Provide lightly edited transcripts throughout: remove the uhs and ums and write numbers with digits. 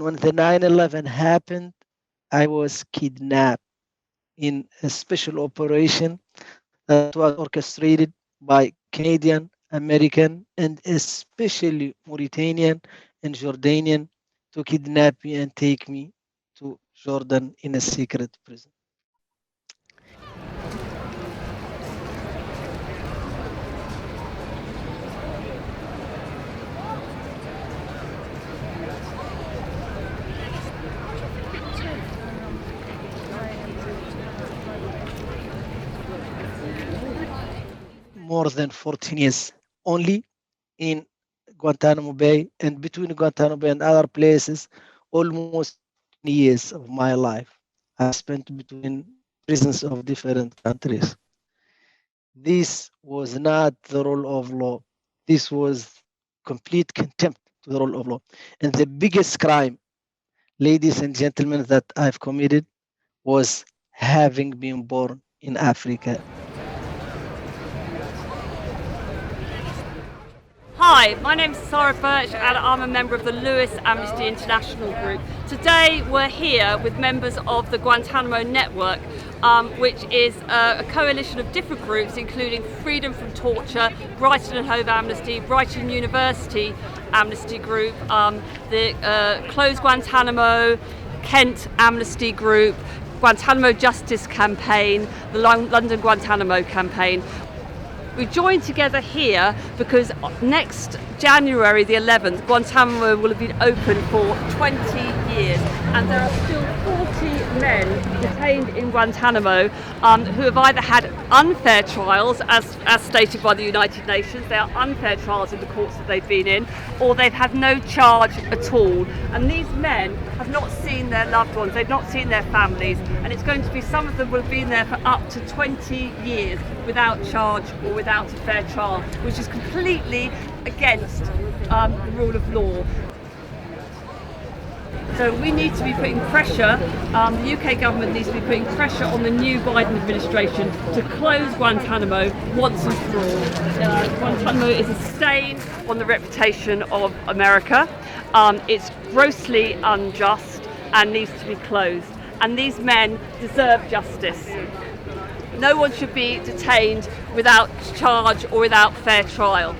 And when the 9/11 happened, I was kidnapped in a special operation that was orchestrated by Canadian, American, and especially Mauritanian and Jordanian to kidnap me and take me to Jordan in a secret prison. More than 14 years only in Guantanamo Bay, and between Guantanamo Bay and other places, almost years of my life I spent between prisons of different countries. This was not the rule of law. This was complete contempt to the rule of law. And the biggest crime, ladies and gentlemen, that I've committed was having been born in Africa. Hi, my name's Sarah Birch and I'm a member of the Lewis Amnesty International group. Today we're here with members of the Guantanamo Network, which is a coalition of different groups including Freedom from Torture, Brighton and Hove Amnesty, Brighton University Amnesty Group, the Close Guantanamo, Kent Amnesty Group, Guantanamo Justice Campaign, the London Guantanamo Campaign. We joined together here because next January the 11th, Guantanamo will have been open for 20 years and there are still 40 men detained in Guantanamo who have either had unfair trials, as stated by the United Nations. They are unfair trials in the courts that they've been in, or they've had no charge at all. And these men have not seen their loved ones, they've not seen their families, and it's going to be, some of them will have been there for up to 20 years without charge or without a fair trial, which is completely against the rule of law. So we need to be putting pressure, the UK government needs to be putting pressure on the new Biden administration to close Guantanamo once and for all. Guantanamo is a stain on the reputation of America. It's grossly unjust and needs to be closed. And these men deserve justice. No one should be detained without charge or without fair trial.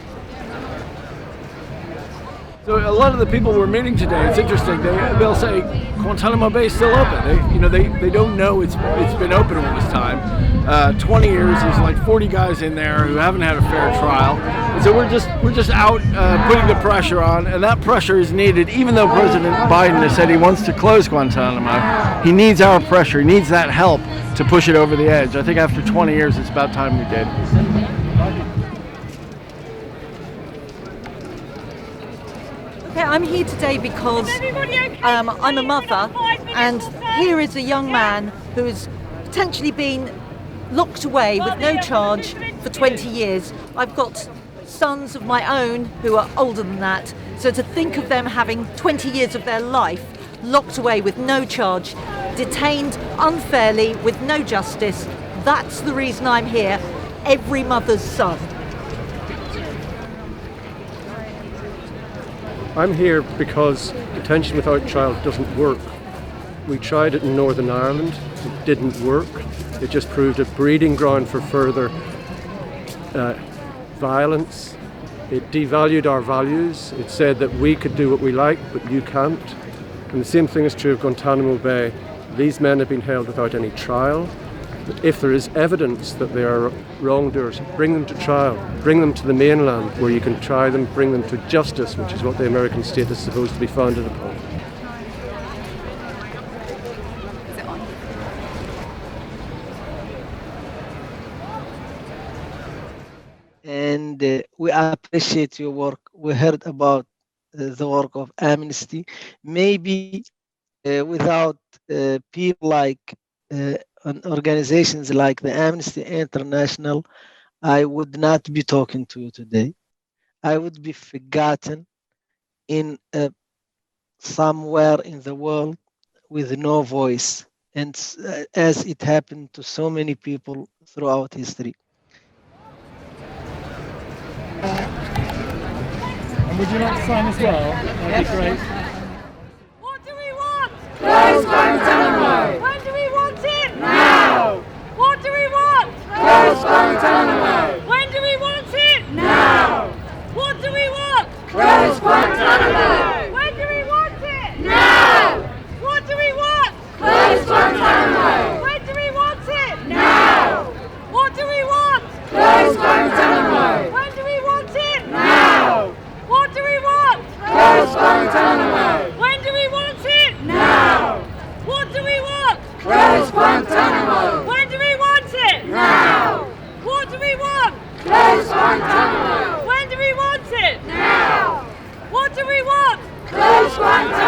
So a lot of the people we're meeting today, it's interesting. They'll say Guantanamo Bay is still open. They don't know it's been open all this time. 20 years. There's like 40 guys in there who haven't had a fair trial. And so we're just out putting the pressure on, and that pressure is needed. Even though President Biden has said he wants to close Guantanamo, he needs our pressure. He needs that help to push it over the edge. I think after 20 years, it's about time we did. Okay, I'm here today because I'm a mother, and here is a young man who has potentially been locked away with no charge for 20 years. I've got sons of my own who are older than that, so to think of them having 20 years of their life locked away with no charge, detained unfairly with no justice, that's the reason I'm here, every mother's son. I'm here because detention without trial doesn't work. We tried it in Northern Ireland, it didn't work. It just proved a breeding ground for further violence. It devalued our values. It said that we could do what we like, but you can't. And the same thing is true of Guantanamo Bay. These men have been held without any trial. If there is evidence that they are wrongdoers, bring them to trial, bring them to the mainland where you can try them, bring them to justice, which is what the American state is supposed to be founded upon. And we appreciate your work. We heard about the work of Amnesty. Maybe without people like organizations like the Amnesty International, I would not be talking to you today. I would be forgotten in somewhere in the world with no voice, and as it happened to so many people throughout history. And would you like to sign as well? That'd be great. What do Close Guantanamo! When do we want it? Now! What do we want? Close Guantanamo! When do we want it? Now! What do we want? Close Guantanamo! When do we want it? Now! What do we want? Close Guantanamo! When do we want it? Now! What do we want? Close Guantanamo! When do we want it? Now! What do we want? Close Guantanamo! When do we want it? Now! What do we want? Close Guantanamo! When do we want it? Now! What do we want? Close Guantanamo! When do we want it? Now! What do we want? Close Guantanamo!